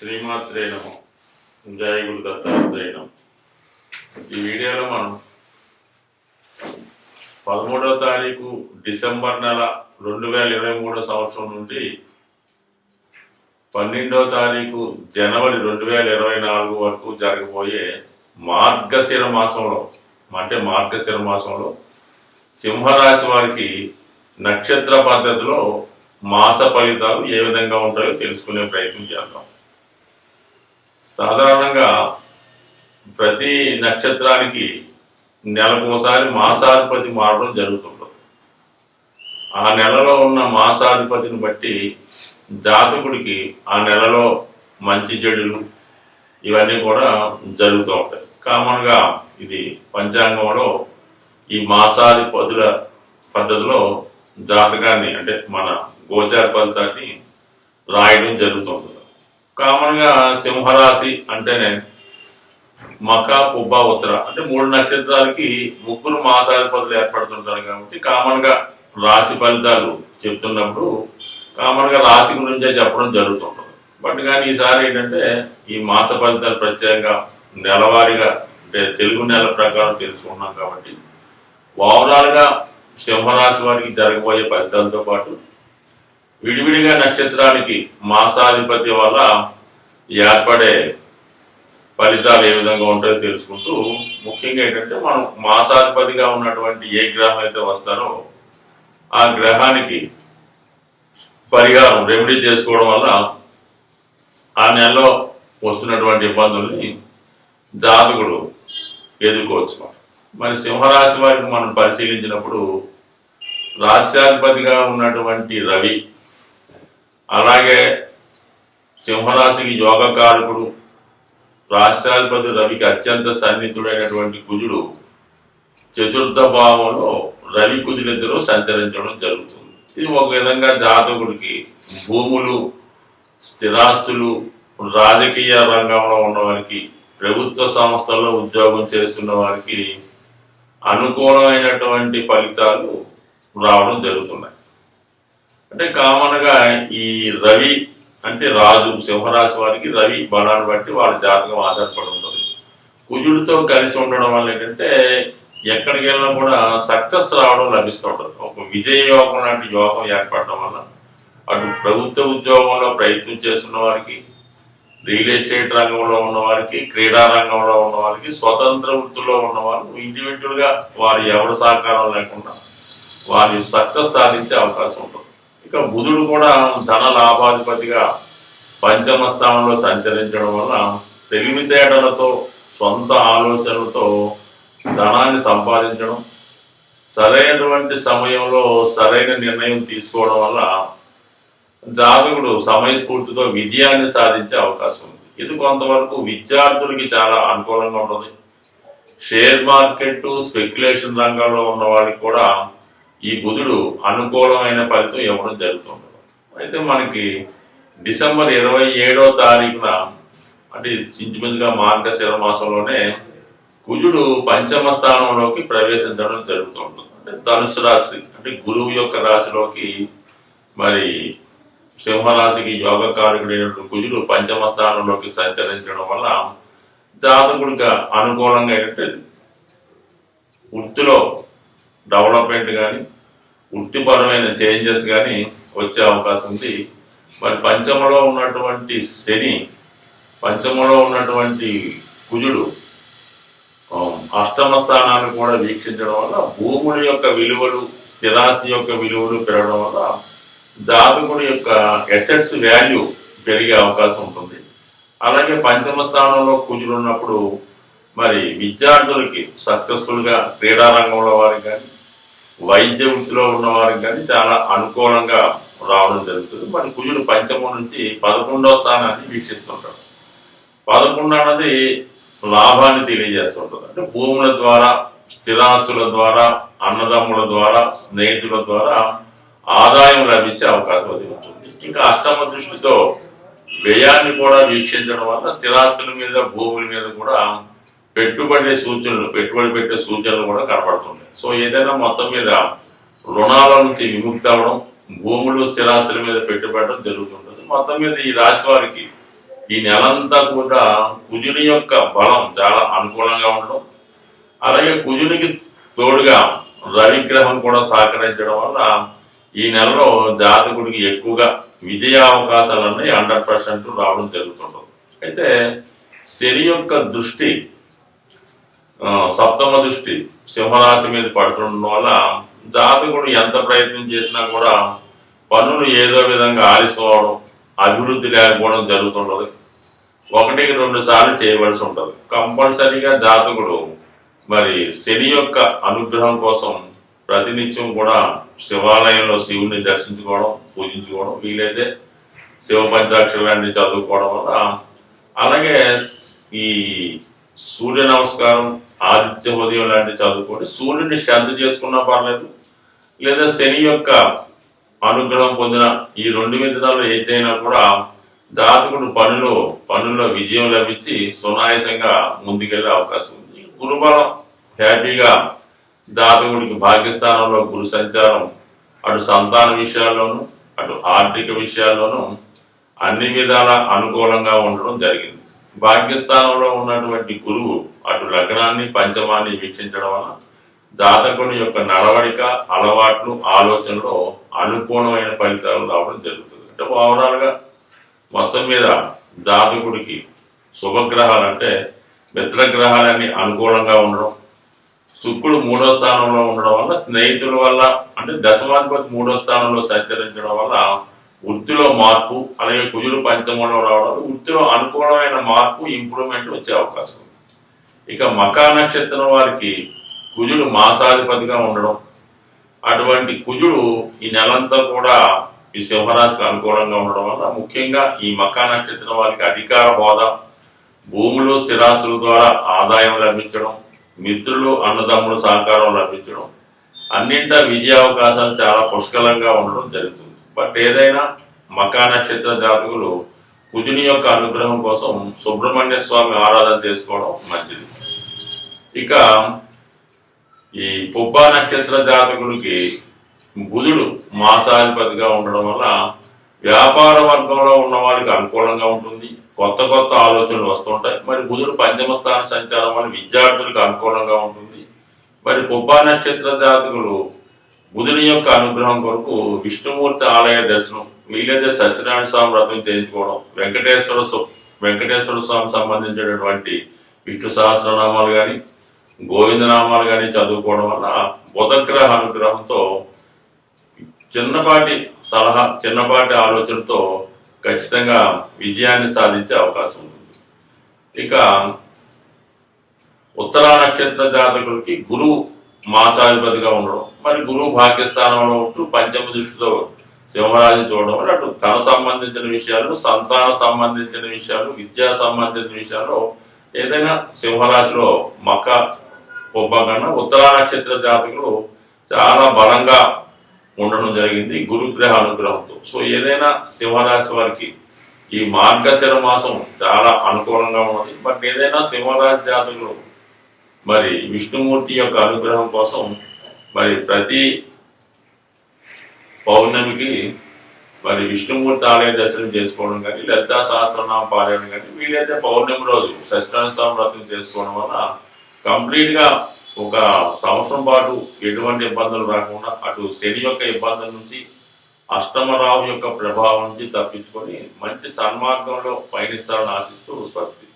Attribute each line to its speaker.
Speaker 1: శ్రీమాత్రే నమః. జయ గురు దత్తాత్రేయ నమః. ఈ వీడియోలో మనం 13వ తారీఖు డిసెంబర్ నెల 2023 సంవత్సరం నుండి 12వ తారీఖు జనవరి 2024 వరకు జరగబోయే మార్గశిర మాసంలో సింహరాశి వారికి నక్షత్ర పద్ధతిలో మాస ఫలితాలు ఏ విధంగా ఉంటాయో తెలుసుకునే ప్రయత్నం చేద్దాం. సాధారణంగా ప్రతి నక్షత్రానికి నెలకోసారి మాసాధిపతి మారడం జరుగుతుంటుంది. ఆ నెలలో ఉన్న మాసాధిపతిని బట్టి జాతకుడికి ఆ నెలలో మంచి చెడులు ఇవన్నీ కూడా జరుగుతూ ఉంటాయి. కామన్గా ఇది పంచాంగంలో ఈ మాసాధిపతుల పద్ధతిలో జాతకాన్ని అంటే మన గోచార ఫలితాన్ని రాయడం జరుగుతుంది. కామన్గా సింహరాశి అంటేనే మఖ, పుబ్బ, ఉత్తర అంటే 3 నక్షత్రాలకి 3 మాసాధిపతులు ఏర్పడుతుంటారు. కాబట్టి కామన్గా రాశి ఫలితాలు చెప్తున్నప్పుడు కామన్గా రాశి గురించే చెప్పడం జరుగుతుంటుంది. బట్ కానీ ఈసారి ఏంటంటే ఈ మాస ఫలితాలు ప్రత్యేకంగా నెలవారీగా అంటే తెలుగు నెల ప్రకారం తెలుసుకున్నాం. కాబట్టి ఓవరాల్గా సింహరాశి వారికి జరగబోయే ఫలితాలతో పాటు విడివిడిగా నక్షత్రానికి మాసాధిపతి వల్ల ఏర్పడే ఫలితాలు ఏ విధంగా ఉంటాయో తెలుసుకుంటూ, ముఖ్యంగా ఏంటంటే మనం మాసాధిపతిగా ఉన్నటువంటి ఏ గ్రహం అయితే వస్తారో ఆ గ్రహానికి పరిహారం రెమెడీ చేసుకోవడం వల్ల ఆ నెలలో వస్తున్నటువంటి ఇబ్బందుల్ని జాతకుడు ఎదుర్కోవచ్చు. మరి సింహరాశి వారికి మనం పరిశీలించినప్పుడు రాశ్యాధిపతిగా ఉన్నటువంటి రవి, అలాగే సింహరాశికి యోగకారకుడు రాష్ట్రాధిపతి రవికి అత్యంత సన్నిహితుడైనటువంటి కుజుడు చతుర్థ భావంలో రవి కుజులిద్దరూ సంచరించడం జరుగుతుంది. ఇది ఒక విధంగా జాతకుడికి భూములు, స్థిరాస్తులు, రాజకీయ రంగంలో ఉన్నవారికి, ప్రభుత్వ సంస్థల్లో ఉద్యోగం చేస్తున్న వారికి అనుకూలమైనటువంటి ఫలితాలు రావడం జరుగుతున్నాయి. అంటే కామన్గా ఈ రవి అంటే రాజు, సింహరాశి వారికి రవి బలాన్ని బట్టి వాళ్ళ జాతకం ఆధారపడి ఉంటుంది. కుజుడితో కలిసి ఉండడం వల్ల ఏంటంటే ఎక్కడికి వెళ్ళినా కూడా సక్సెస్ రావడం లభిస్తుంటుంది. ఒక విజయ యోగం లాంటి యోగం ఏర్పడడం వల్ల అటు ప్రభుత్వ ఉద్యోగంలో ప్రయత్నం చేస్తున్న వారికి, రియల్ ఎస్టేట్ రంగంలో ఉన్న వారికి, క్రీడా రంగంలో ఉన్న వారికి, స్వతంత్ర వృత్తిలో ఉన్న వారు ఇండివిజువల్గా వారి ఎవరి సహకారం లేకుండా వారి సక్సెస్ సాధించే అవకాశం ఉంటుంది. ఇక బుధుడు కూడా ధన లాభాధిపతిగా పంచమ స్థానంలో సంచరించడం వల్ల తెలివితేటలతో, సొంత ఆలోచనలతో ధనాన్ని సంపాదించడం, సరైనటువంటి సమయంలో సరైన నిర్ణయం తీసుకోవడం వల్ల జాతకుడు సమయస్ఫూర్తితో విజయాన్ని సాధించే అవకాశం ఉంది. ఇది కొంతవరకు విద్యార్థులకి చాలా అనుకూలంగా ఉంటుంది. షేర్ మార్కెట్, స్పెక్యులేషన్ రంగంలో ఉన్న వారికి కూడా ఈ బుధుడు అనుకూలమైన ఫలితం ఇవ్వడం జరుగుతుంది. అయితే మనకి డిసెంబర్ 27వ తారీఖున అంటే ఇంచుమించుగా మార్గశిర మాసంలోనే కుజుడు పంచమ స్థానంలోకి ప్రవేశించడం జరుగుతుంటుంది. అంటే ధనుసు రాశి అంటే గురువు యొక్క రాశిలోకి మరి సింహరాశికి యోగకారకుడైనటువంటి కుజుడు పంచమ స్థానంలోకి సంచరించడం వల్ల జాతకుడిగా అనుకూలంగా ఏంటంటే వృత్తిలో డెవలప్మెంట్ కానీ, వృత్తిపరమైన చేంజెస్ కానీ వచ్చే అవకాశం ఉంది. మరి పంచమలో ఉన్నటువంటి శని, పంచమలో ఉన్నటువంటి కుజుడు అష్టమ స్థానాన్ని కూడా వీక్షించడం వల్ల భూముల యొక్క విలువలు, స్థిరాస్తి యొక్క విలువలు పెరగడం వల్ల జాతకుడి యొక్క అసెట్స్ వాల్యూ పెరిగే అవకాశం ఉంటుంది. అలాగే పంచమ స్థానంలో కుజుడు ఉన్నప్పుడు మరి విద్యార్థులకి సక్సెస్ఫుల్గా క్రీడా రంగంలో వారికి కానీ, వైద్య వృత్తిలో ఉన్న వారికి కానీ చాలా అనుకూలంగా రావడం జరుగుతుంది. మరి కుజుడు పంచమం నుంచి 11వ స్థానాన్ని వీక్షిస్తుంటాడు. 11 అన్నది లాభాన్ని తెలియజేస్తుంటుంది. అంటే భూముల ద్వారా, స్థిరాస్తుల ద్వారా, అన్నదమ్ముల ద్వారా, స్నేహితుల ద్వారా ఆదాయం లభించే అవకాశం అది ఉంటుంది. ఇంకా అష్టమ దృష్టితో వ్యయాన్ని కూడా వీక్షించడం వల్ల స్థిరాస్తుల మీద, భూముల మీద కూడా పెట్టుబడి పెట్టే సూచనలు కూడా కనబడుతున్నాయి. సో ఏదైనా మొత్తం మీద రుణాల నుంచి విముక్తి అవ్వడం, భూములు, స్థిరాస్తుల మీద పెట్టుబడడం జరుగుతుంటుంది. మొత్తం మీద ఈ రాశి వారికి ఈ నెలంతా కూడా కుజుని యొక్క బలం చాలా అనుకూలంగా ఉండడం, అలాగే కుజునికి తోడుగా రవిగ్రహం కూడా సహకరించడం వల్ల ఈ నెలలో జాతకుడికి ఎక్కువగా విజయ అవకాశాలన్నీ 100% రావడం జరుగుతుండదు. అయితే శని యొక్క దృష్టి, సప్తమ దృష్టి సింహరాశి మీద పడుతుండడం వల్ల జాతకుడు ఎంత ప్రయత్నం చేసినా కూడా పనులు ఏదో విధంగా ఆలస్యం అవడం, అభివృద్ధి లేకపోవడం జరుగుతుండదు. 1-2 సార్లు చేయవలసి ఉంటుంది. కంపల్సరీగా జాతకుడు మరి శని యొక్క అనుగ్రహం కోసం ప్రతినిత్యం కూడా శివాలయంలో శివుని దర్శించుకోవడం, పూజించుకోవడం, వీలైతే శివ పంచాక్షరాన్ని చదువుకోవడం వల్ల, అలాగే ఈ సూర్య నమస్కారం, ఆదిత్య ఉదయం లాంటివి చదువుకొని సూర్యుని శ్రద్ధ చేసుకున్నా పర్లేదు, లేదా శని యొక్క అనుగ్రహం పొందిన ఈ 2 విధానాలు ఏదైనా కూడా జాతకుడు పనుల్లో విజయం లభించి సునాయాసంగా ముందుకెళ్లే అవకాశం ఉంది. గురుబలం హ్యాపీగా జాతకుడికి భాగ్యస్థానంలో గురు సంచారం అటు సంతాన విషయాల్లోనూ అటు ఆర్థిక విషయాల్లోనూ అన్ని విధాల అనుకూలంగా ఉండడం జరిగింది. భాగ్యస్థానంలో ఉన్నటువంటి గురువు అటు లగ్నాన్ని పంచమాన్ని వీక్షించడం వల్ల జాతకుని యొక్క నడవడిక, అలవాట్లు, ఆలోచనలో అనుకూలమైన ఫలితాలు రావడం జరుగుతుంది. అంటే ఓవరాల్ గా మొత్తం మీద జాతకుడికి శుభగ్రహాలు అంటే మిత్రగ్రహాలన్నీ అనుకూలంగా ఉండడం, శుక్రుడు 3వ స్థానంలో ఉండడం వల్ల స్నేహితుల వల్ల అంటే దశమాధిపతి 3వ స్థానంలో సంచరించడం వల్ల వృత్తిలో మార్పు, అలాగే కుజుడు పంచమంలో రావడం వృత్తిలో అనుకూలమైన మార్పు, ఇంప్రూవ్మెంట్ వచ్చే అవకాశం ఉంది. ఇక మకా నక్షత్రం వారికి కుజుడు మాసాధిపతిగా ఉండడం, అటువంటి కుజుడు ఈ నెలంతా కూడా ఈ సింహరాశికి అనుకూలంగా ఉండడం వల్ల ముఖ్యంగా ఈ మకా నక్షత్రం వారికి అధికార హోదా, భూములు స్థిరాస్తుల ద్వారా ఆదాయం లభించడం, మిత్రులు అన్నదమ్ముల సహకారం లభించడం, అన్నింటా విజయ అవకాశాలు చాలా పుష్కలంగా ఉండడం జరుగుతుంది. బట్ ఏదైనా మకా నక్షత్ర జాతకులు కుజుని యొక్క అనుగ్రహం కోసం సుబ్రహ్మణ్య స్వామి ఆరాధన చేసుకోవడం మంచిది. ఇక ఈ పుబ్బా నక్షత్ర జాతకులకి బుధుడు మాసాధిపతిగా ఉండడం వల్ల వ్యాపార వర్గంలో ఉన్న వాళ్ళకి అనుకూలంగా ఉంటుంది, కొత్త కొత్త ఆలోచనలు వస్తుంటాయి. మరి బుధుడు పంచమ స్థాన సంచారం వల్ల విద్యార్థులకు అనుకూలంగా ఉంటుంది. మరి పుబ్బా నక్షత్ర జాతకులు బుధుని యొక్క అనుగ్రహం కొరకు విష్ణుమూర్తి ఆలయ దర్శనం, వీలైతే సత్యనారాయణ స్వామి వ్రతం చేయించుకోవడం, వెంకటేశ్వర స్వామి సంబంధించినటువంటి విష్ణు సహస్రనామాలు కానీ గోవిందనామాలు కానీ చదువుకోవడం వల్ల బుధగ్రహ అనుగ్రహంతో చిన్నపాటి ఆలోచనతో ఖచ్చితంగా విజయాన్ని సాధించే అవకాశం ఉంటుంది. ఇక ఉత్తరా నక్షత్ర జాతకులకి గురువు మాసాధిపతిగా ఉండడం, మరి గురువు భాగ్యస్థానంలో ఉంటూ పంచమ దృష్టితో సింహరాశిని చూడడం వల్ల అటు ధన సంబంధించిన విషయాలు, సంతాన సంబంధించిన విషయాలు, విద్యా సంబంధించిన విషయాలు ఏదైనా సింహరాశిలో మక పొబ్బ కన్నా ఉత్తరా నక్షత్ర జాతకులు చాలా బలంగా ఉండడం జరిగింది గురుగ్రహ అనుగ్రహంతో. సో ఏదైనా సింహరాశి వారికి ఈ మార్గశిర మాసం చాలా అనుకూలంగా ఉన్నది. బట్ ఏదైనా సింహరాశి జాతకులు మరి విష్ణుమూర్తి యొక్క అనుగ్రహం కోసం మరి ప్రతి పౌర్ణమికి మరి విష్ణుమూర్తి ఆలయ దర్శనం చేసుకోవడం కానీ, లలితా సహస్రనామ పారాయణం కానీ, వీలైతే పౌర్ణమి రోజు సత్యనారాయణ స్వామి వ్రతం చేసుకోవడం వల్ల కంప్లీట్ గా ఒక సంవత్సరం పాటు ఎటువంటి ఇబ్బందులు రాకుండా అటు శని యొక్క ఇబ్బందుల నుంచి, అష్టమ రాహు యొక్క ప్రభావం నుంచి తప్పించుకొని మంచి సన్మార్గంలో పయనిస్తారని ఆశిస్తూ స్వస్తి.